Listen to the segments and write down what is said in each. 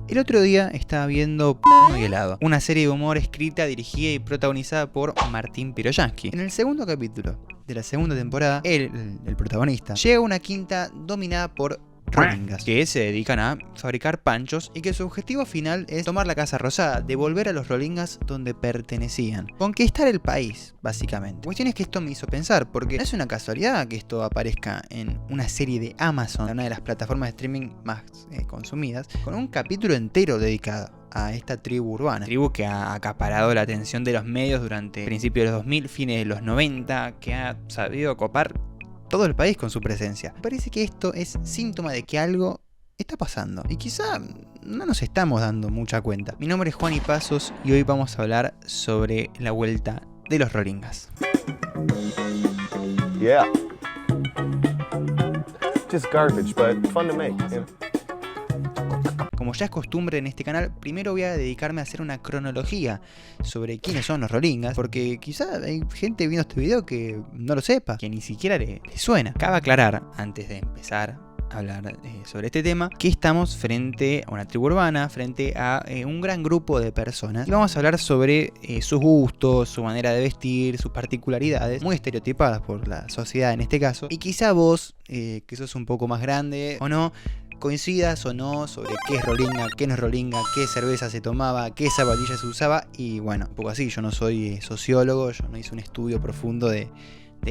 El otro día estaba viendo P*** y helado, una serie de humor escrita, dirigida y protagonizada por Martín Piroyansky. En el segundo capítulo de la segunda temporada, el protagonista, llega a una quinta dominada por rolingas, que se dedican a fabricar panchos y que su objetivo final es tomar la Casa Rosada, devolver a los rolingas donde pertenecían, conquistar el país, básicamente. La cuestión es que esto me hizo pensar, porque no es una casualidad que esto aparezca en una serie de Amazon, una de las plataformas de streaming más consumidas, con un capítulo entero dedicado a esta tribu urbana, tribu que ha acaparado la atención de los medios durante principios de los 2000, fines de los 90, que ha sabido copar todo el país con su presencia. Me parece que esto es síntoma de que algo está pasando y quizá no nos estamos dando mucha cuenta. Mi nombre es Juan y Pasos y hoy vamos a hablar sobre la vuelta de los rolingas. Yeah. Just garbage, but fun to make. Yeah. Como ya es costumbre en este canal, primero voy a dedicarme a hacer una cronología sobre quiénes son los rolingas, porque quizá hay gente viendo este video que no lo sepa, que ni siquiera le suena. Cabe aclarar, antes de empezar a hablar sobre este tema, que estamos frente a una tribu urbana, frente a un gran grupo de personas, y vamos a hablar sobre sus gustos, su manera de vestir, sus particularidades, muy estereotipadas por la sociedad en este caso, y quizá vos, que sos un poco más grande o no, coincidas o no sobre qué es rolinga, qué no es rolinga, qué cerveza se tomaba, qué zapatillas se usaba. Y bueno, un poco así, yo no soy sociólogo, yo no hice un estudio profundo de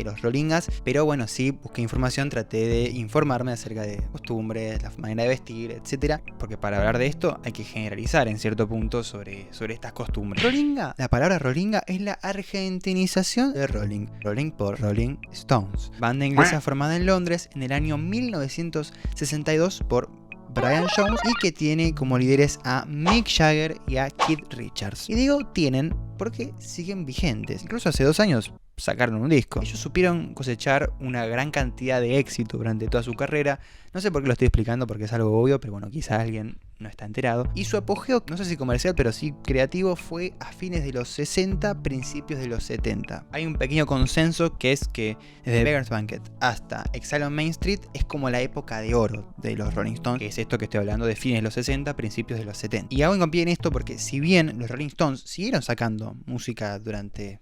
los rolingas, pero bueno, sí busqué información, traté de informarme acerca de costumbres, la manera de vestir, etcétera, porque para hablar de esto hay que generalizar en cierto punto sobre estas costumbres. Rolinga, la palabra rolinga es la argentinización de Rolling, Rolling por Rolling Stones, banda inglesa formada en Londres en el año 1962 por Brian Jones y que tiene como líderes a Mick Jagger y a Keith Richards. Y digo tienen porque siguen vigentes, incluso hace 2 años sacaron un disco. Ellos supieron cosechar una gran cantidad de éxito durante toda su carrera. No sé por qué lo estoy explicando, porque es algo obvio, pero bueno, quizá alguien no está enterado. Y su apogeo, no sé si comercial, pero sí creativo, fue a fines de los 60, principios de los 70. Hay un pequeño consenso que es que desde Beggar's Banquet hasta Exile on Main Street es como la época de oro de los Rolling Stones, que es esto que estoy hablando de fines de los 60, principios de los 70. Y hago hincapié en esto porque si bien los Rolling Stones siguieron sacando música durante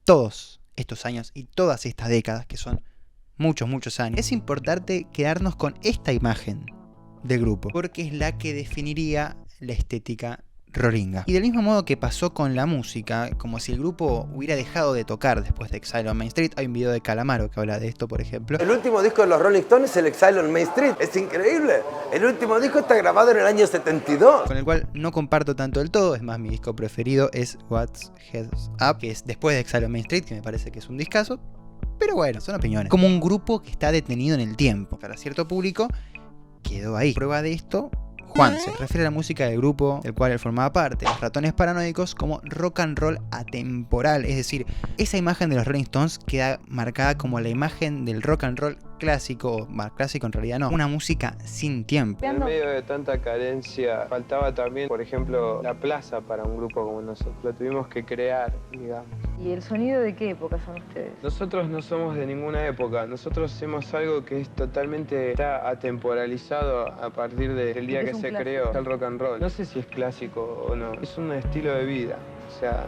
todos estos años y todas estas décadas, que son muchos años, es importante quedarnos con esta imagen del grupo, porque es la que definiría la estética rolinga. Y del mismo modo que pasó con la música, como si el grupo hubiera dejado de tocar después de Exile on Main Street. Hay un video de Calamaro que habla de esto, por ejemplo. El último disco de los Rolling Stones es el Exile on Main Street. Es increíble. El último disco está grabado en el año 72. Con el cual no comparto tanto del todo. Es más, mi disco preferido es What's Heads Up, que es después de Exile on Main Street, que me parece que es un discazo. Pero bueno, son opiniones. Como un grupo que está detenido en el tiempo. Para cierto público quedó ahí. Prueba de esto, Juanse refiere a la música del grupo del cual él formaba parte, Los Ratones Paranoicos, como rock and roll atemporal. Es decir, esa imagen de los Rolling Stones queda marcada como la imagen del rock and roll clásico, o más clásico en realidad no, una música sin tiempo. En medio de tanta carencia, faltaba también, por ejemplo, la plaza para un grupo como nosotros. Lo tuvimos que crear, digamos. ¿Y el sonido de qué época son ustedes? Nosotros no somos de ninguna época. Nosotros hacemos algo que es totalmente está atemporalizado a partir del día que se creó el rock and roll. No sé si es clásico o no. Es un estilo de vida. O sea,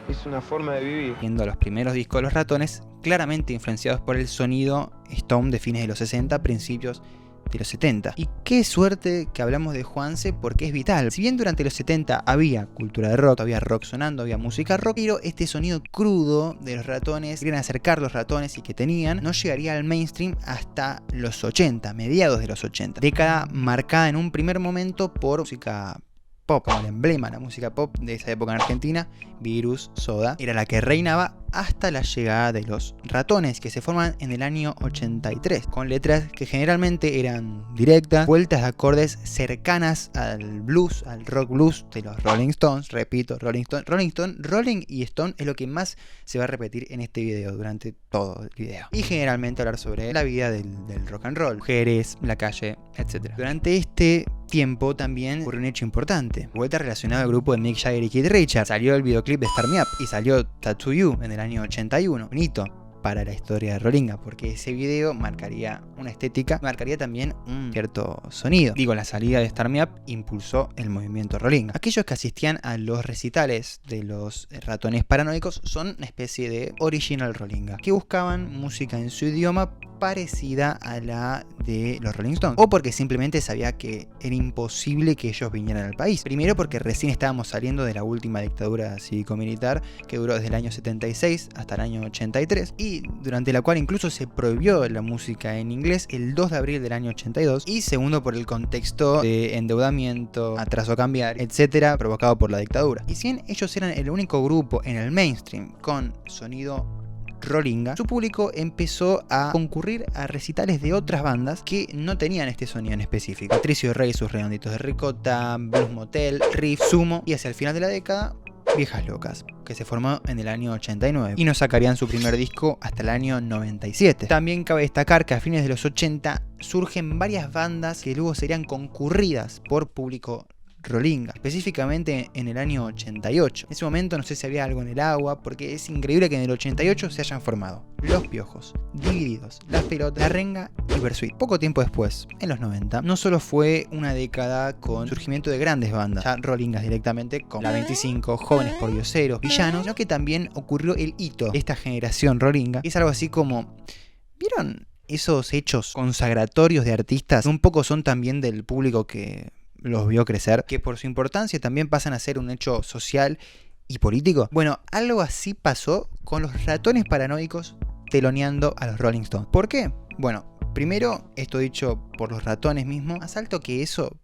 es una forma de vivir. Viendo los primeros discos de Los Ratones, claramente influenciados por el sonido Stone de fines de los 60, principios de los 70. Y qué suerte que hablamos de Juanse, porque es vital. Si bien durante los 70 había cultura de rock, había rock sonando, había música rock, pero este sonido crudo de los Ratones, querían acercar los Ratones y que tenían, no llegaría al mainstream hasta los 80, mediados de los 80. Década marcada en un primer momento por música pop, como el emblema de la música pop de esa época en Argentina, Virus, Soda, era la que reinaba hasta la llegada de los Ratones, que se forman en el año 83, con letras que generalmente eran directas, vueltas de acordes cercanas al blues, al rock blues de los Rolling Stones. Repito, Rolling y Stone es lo que más se va a repetir en este video durante todo el video. Y generalmente hablar sobre la vida del rock and roll, mujeres, la calle, etc. Durante este tiempo también ocurrió un hecho importante, vuelta relacionada al grupo de Mick Jagger y Keith Richards. Salió el videoclip de Start Me Up y salió Tattoo You en el año 81, un hito para la historia de Rolinga, porque ese video marcaría una estética, marcaría también un cierto sonido. Digo, la salida de Start Me Up impulsó el movimiento Rolinga. Aquellos que asistían a los recitales de los Ratones Paranoicos son una especie de original Rolinga, que buscaban música en su idioma parecida a la de los Rolling Stones, o porque simplemente sabía que era imposible que ellos vinieran al país. Primero porque recién estábamos saliendo de la última dictadura cívico-militar, que duró desde el año 76 hasta el año 83, y durante la cual incluso se prohibió la música en inglés el 2 de abril del año 82, y segundo por el contexto de endeudamiento, atraso cambiario, etcétera, provocado por la dictadura. Y si bien ellos eran el único grupo en el mainstream con sonido Rolinga, su público empezó a concurrir a recitales de otras bandas que no tenían este sonido en específico. Patricio Rey y sus Redonditos de Ricota, Blues Motel, Riff, Sumo, y hacia el final de la década, Viejas Locas, que se formó en el año 89 y no sacarían su primer disco hasta el año 97. También cabe destacar que a fines de los 80 surgen varias bandas que luego serían concurridas por público Rolinga, específicamente en el año 88. En ese momento no sé si había algo en el agua, porque es increíble que en el 88 se hayan formado Los Piojos, Divididos, Las Pelotas, La Renga y Versuit. Poco tiempo después, en los 90, no solo fue una década con surgimiento de grandes bandas, ya Rolingas directamente, como La 25, Jóvenes Pordioseros, Villanos, sino que también ocurrió el hito de esta generación Rolinga, y es algo así como, ¿vieron esos hechos consagratorios de artistas que un poco son también del público que los vio crecer, que por su importancia también pasan a ser un hecho social y político? Bueno, algo así pasó con los Ratones Paranoicos teloneando a los Rolling Stones. ¿Por qué? Bueno, primero, esto dicho por los Ratones mismos, más alto que eso,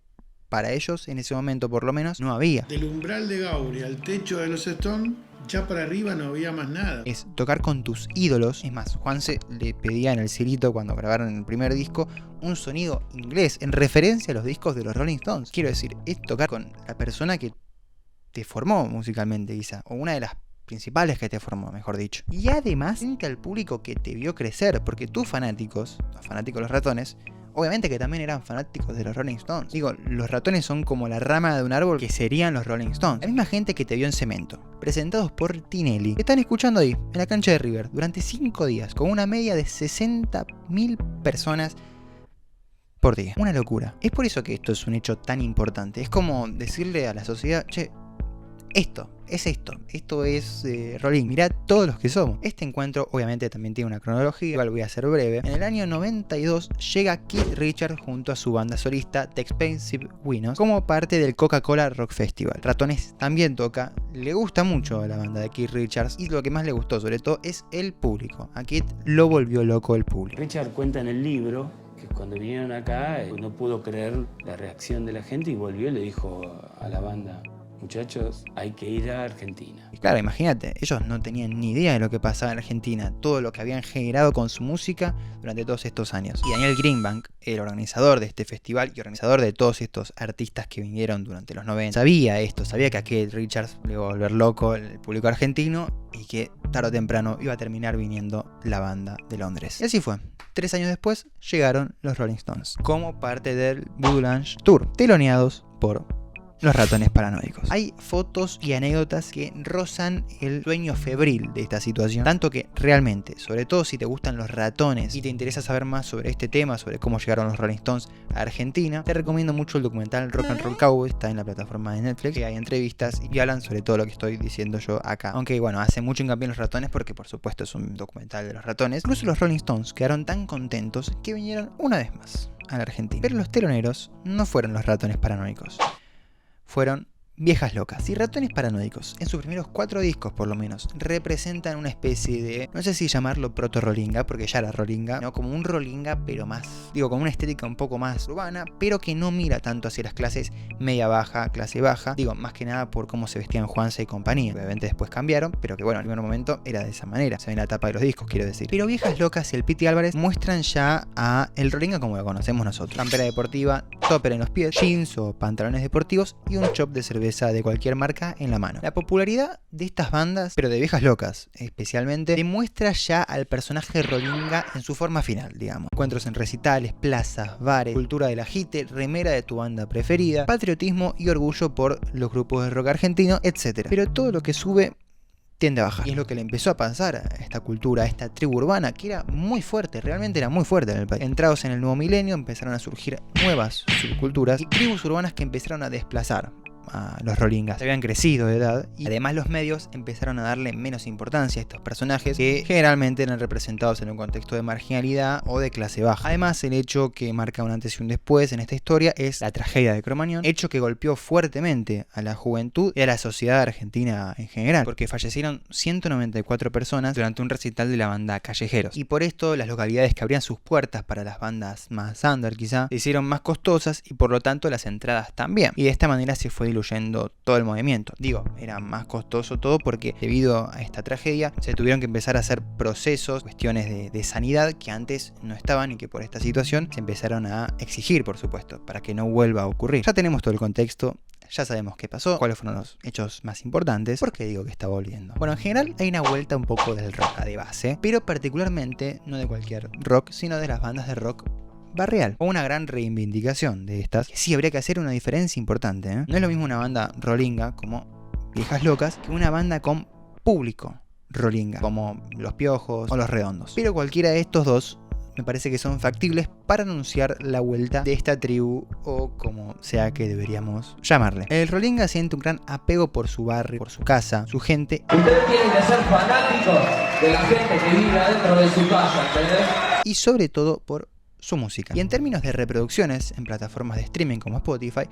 para ellos, en ese momento por lo menos, no había. Del umbral de Gauri al techo de los Stones, ya para arriba no había más nada. Es tocar con tus ídolos. Es más, Juanse le pedía en el Cirito, cuando grabaron el primer disco, un sonido inglés en referencia a los discos de los Rolling Stones. Quiero decir, es tocar con la persona que te formó musicalmente, quizá, o una de las principales que te formó, mejor dicho. Y además, frente al público que te vio crecer, porque tus fanáticos, los fanáticos de los Ratones, obviamente que también eran fanáticos de los Rolling Stones. Digo, los Ratones son como la rama de un árbol que serían los Rolling Stones. La misma gente que te vio en Cemento, presentados por Tinelli, te están escuchando ahí, en la cancha de River, durante 5 días, con una media de 60.000 personas por día. Una locura. Es por eso que esto es un hecho tan importante. Es como decirle a la sociedad, che, esto es Rolling, mirá todos los que somos. Este encuentro obviamente también tiene una cronología, igual voy a ser breve. En el año 92 llega Keith Richards junto a su banda solista The Expensive Winos como parte del Coca-Cola Rock Festival. Ratones también toca, le gusta mucho a la banda de Keith Richards, y lo que más le gustó sobre todo es el público. A Keith lo volvió loco el público. Richard cuenta en el libro que cuando vinieron acá no pudo creer la reacción de la gente y volvió y le dijo a la banda: muchachos, hay que ir a Argentina. Y claro, imagínate, ellos no tenían ni idea de lo que pasaba en Argentina, todo lo que habían generado con su música durante todos estos años. Y Daniel Greenbank, el organizador de este festival y organizador de todos estos artistas que vinieron durante los 90, sabía esto, sabía que a Keith Richards le iba a volver loco el público argentino y que tarde o temprano iba a terminar viniendo la banda de Londres. Y así fue. 3 años después llegaron los Rolling Stones como parte del Voodoo Lounge Tour, teloneados por los Ratones Paranoicos. Hay fotos y anécdotas que rozan el sueño febril de esta situación, tanto que realmente, sobre todo si te gustan los ratones y te interesa saber más sobre este tema, sobre cómo llegaron los Rolling Stones a Argentina, te recomiendo mucho el documental Rock and Roll Cowboy, está en la plataforma de Netflix, que hay entrevistas y hablan sobre todo lo que estoy diciendo yo acá. Aunque bueno, hace mucho hincapié en los ratones porque por supuesto es un documental de los ratones. Incluso los Rolling Stones quedaron tan contentos que vinieron una vez más a la Argentina. Pero los teloneros no fueron los Ratones Paranoicos, fueron Viejas Locas. Y Ratones Paranoicos, en sus primeros 4 discos por lo menos, representan una especie de, no sé si llamarlo proto-Rolinga, porque ya era Rolinga, no, como un Rolinga, pero más, digo, con una estética un poco más urbana, pero que no mira tanto hacia las clases media-baja, clase baja, digo, más que nada por cómo se vestían Juanse y compañía. Obviamente después cambiaron, pero que bueno, en el primer momento era de esa manera, se ve en la tapa de los discos, quiero decir. Pero Viejas Locas y el Piti Álvarez muestran ya a el Rolinga como lo conocemos nosotros. Campera deportiva, topper en los pies, jeans o pantalones deportivos y un chop de cerveza de cualquier marca en la mano. La popularidad de estas bandas, pero de Viejas Locas especialmente, demuestra ya al personaje Rolinga en su forma final, digamos. Encuentros en recitales, plazas, bares, cultura del ajite, remera de tu banda preferida, patriotismo y orgullo por los grupos de rock argentino, etc. Pero todo lo que sube tiende a bajar. Y es lo que le empezó a pasar a esta cultura, a esta tribu urbana, que era muy fuerte, realmente era muy fuerte en el país. Entrados en el nuevo milenio, empezaron a surgir nuevas subculturas y tribus urbanas que empezaron a desplazar a los rolingas. Habían crecido de edad y además los medios empezaron a darle menos importancia a estos personajes que generalmente eran representados en un contexto de marginalidad o de clase baja. Además, el hecho que marca un antes y un después en esta historia es la tragedia de Cromañón, hecho que golpeó fuertemente a la juventud y a la sociedad argentina en general, porque fallecieron 194 personas durante un recital de la banda Callejeros. Y por esto las localidades que abrían sus puertas para las bandas más under quizá se hicieron más costosas y por lo tanto las entradas también. Y de esta manera se fue diluyendo todo el movimiento. Digo, era más costoso todo porque debido a esta tragedia se tuvieron que empezar a hacer procesos, cuestiones de sanidad que antes no estaban y que por esta situación se empezaron a exigir, por supuesto, para que no vuelva a ocurrir. Ya tenemos todo el contexto. Ya sabemos qué pasó, cuáles fueron los hechos más importantes. ¿Por qué digo que está volviendo? Bueno, en general hay una vuelta un poco del rock de base, pero particularmente no de cualquier rock, sino de las bandas de rock barrial, o una gran reivindicación de estas, que sí habría que hacer una diferencia importante, ¿eh? No es lo mismo una banda rolinga como Viejas Locas que una banda con público rolinga, como Los Piojos o Los Redondos. Pero cualquiera de estos dos me parece que son factibles para anunciar la vuelta de esta tribu, o como sea que deberíamos llamarle. El rolinga siente un gran apego por su barrio, por su casa, su gente. Ustedes tienen que ser fanáticos de la gente que vive adentro de su casa, ¿entendés? Y sobre todo por su música. Y en términos de reproducciones en plataformas de streaming como Spotify,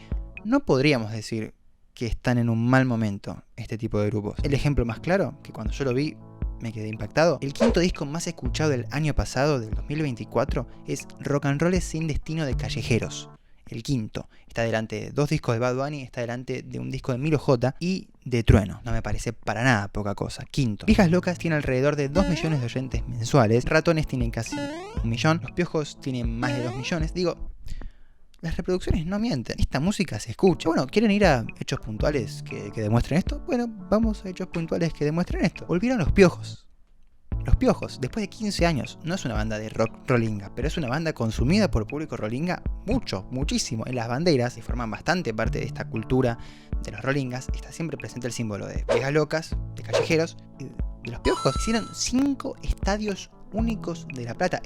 no podríamos decir que están en un mal momento este tipo de grupos. El ejemplo más claro, que cuando yo lo vi me quedé impactado, el quinto disco más escuchado del año pasado, del 2024, es Rock and Roll sin destino de Callejeros. El quinto. Está delante de 2 discos de Bad Bunny, está delante de un disco de Milo J y de Trueno. No me parece para nada poca cosa. Quinto. Viejas Locas tiene alrededor de 2 millones de oyentes mensuales. Ratones tienen casi 1 millón. Los Piojos tienen más de 2 millones. Digo, las reproducciones no mienten. Esta música se escucha. Bueno, ¿quieren ir a hechos puntuales que demuestren esto? Bueno, vamos a hechos puntuales que demuestren esto. Volvieron Los Piojos. Los Piojos, después de 15 años, no es una banda de rock rolinga, pero es una banda consumida por público rolinga muchísimo. En las banderas, que forman bastante parte de esta cultura de los rolingas, está siempre presente el símbolo de Viejas Locas, de Callejeros y de Los Piojos. Hicieron 5 estadios únicos de La Plata.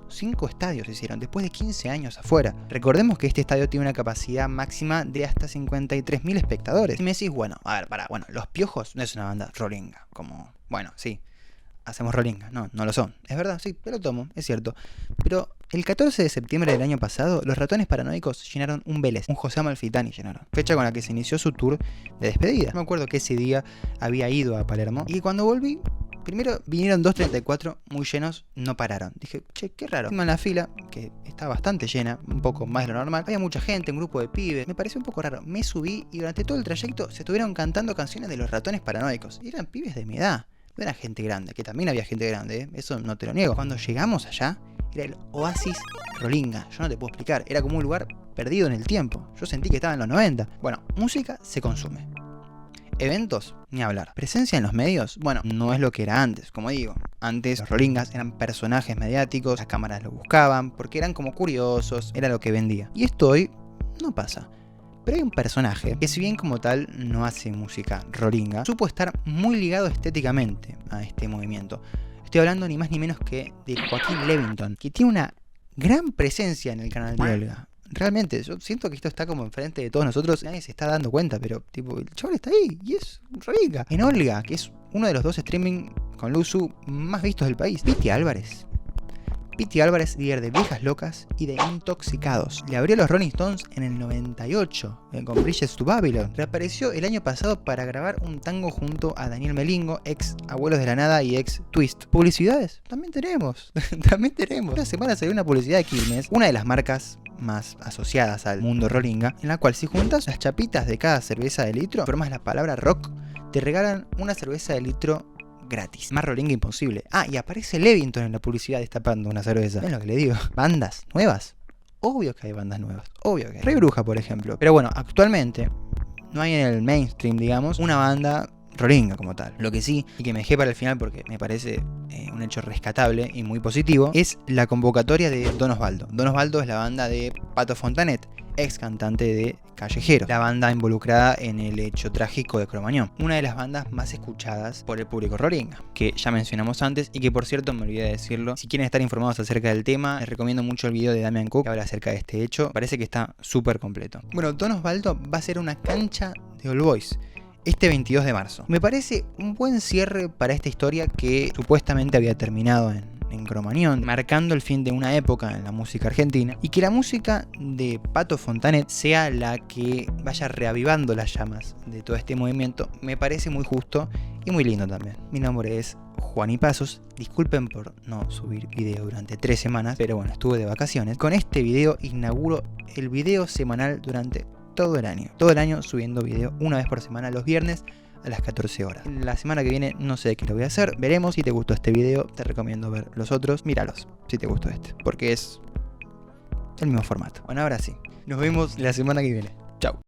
5 estadios hicieron, después de 15 años afuera. Recordemos que este estadio tiene una capacidad máxima de hasta 53.000 espectadores. Y me decís, bueno, a ver, bueno, Los Piojos no es una banda rolinga, como, bueno, sí. Hacemos rolinga, no lo son. Es verdad, sí, pero lo tomo, es cierto. Pero el 14 de septiembre del año pasado, los Ratones Paranoicos llenaron un Vélez, un José Amalfitani llenaron. Fecha con la que se inició su tour de despedida. Me acuerdo que ese día había ido a Palermo y cuando volví, primero vinieron 234 muy llenos, no pararon. Dije, che, qué raro. En la fila, que está bastante llena, un poco más de lo normal, había mucha gente, un grupo de pibes. Me pareció un poco raro. Me subí y durante todo el trayecto se estuvieron cantando canciones de los Ratones Paranoicos. Y eran pibes de mi edad. No era gente grande, que también había gente grande, ¿eh? Eso no te lo niego. Cuando llegamos allá, era el oasis rolinga. Yo no te puedo explicar, era como un lugar perdido en el tiempo. Yo sentí que estaba en los 90. Bueno, música se consume. Eventos, ni hablar. Presencia en los medios, bueno, no es lo que era antes. Como digo, antes los rolingas eran personajes mediáticos, las cámaras lo buscaban, porque eran como curiosos, era lo que vendía. Y esto hoy no pasa. Pero hay un personaje que, si bien como tal no hace música rolinga, supo estar muy ligado estéticamente a este movimiento. Estoy hablando ni más ni menos que de Joaquín Levington, que tiene una gran presencia en el canal de Olga. Realmente, yo siento que esto está como enfrente de todos nosotros, nadie se está dando cuenta, pero tipo, el chaval está ahí y es rolinga. En Olga, que es uno de los 2 streaming con Luzu más vistos del país. Piti Álvarez, líder de Viejas Locas y de Intoxicados. Le abrió los Rolling Stones en el 98 con Bridges to Babylon. Reapareció el año pasado para grabar un tango junto a Daniel Melingo, ex Abuelos de la Nada y ex Twist. ¿Publicidades? También tenemos. Una semana salió una publicidad de Quilmes, una de las marcas más asociadas al mundo rolinga, en la cual si juntas las chapitas de cada cerveza de litro, formas la palabra rock, te regalan una cerveza de litro gratis. Más rolinga imposible. Ah, y aparece Levington en la publicidad destapando una cerveza. ¿Ven lo que le digo? ¿Bandas nuevas? Obvio que hay bandas nuevas. Obvio que hay. Rey Bruja, por ejemplo. Pero bueno, actualmente no hay en el mainstream, digamos, una banda rolinga como tal. Lo que sí, y que me dejé para el final porque me parece un hecho rescatable y muy positivo, es la convocatoria de Don Osvaldo. Don Osvaldo es la banda de Pato Fontanet, ex cantante de Callejeros, la banda involucrada en el hecho trágico de Cromañón, una de las bandas más escuchadas por el público rolinga, que ya mencionamos antes y que, por cierto, me olvidé de decirlo. Si quieren estar informados acerca del tema, les recomiendo mucho el video de Damian Cook que habla acerca de este hecho. Parece que está súper completo. Bueno, Don Osvaldo va a ser una cancha de All Boys este 22 de marzo. Me parece un buen cierre para esta historia que supuestamente había terminado en Cromañón, marcando el fin de una época en la música argentina, y que la música de Pato Fontanet sea la que vaya reavivando las llamas de todo este movimiento. Me parece muy justo y muy lindo también. Mi nombre es Juan Pasos, disculpen por no subir video durante 3 semanas, pero bueno, estuve de vacaciones. Con este video inauguro el video semanal durante todo el año subiendo video una vez por semana los viernes a las 14 horas. La semana que viene no sé de qué lo voy a hacer. Veremos. Si te gustó este video, te recomiendo ver los otros. Míralos si te gustó este, porque es el mismo formato. Bueno, ahora sí. Nos vemos la semana que viene. Chau.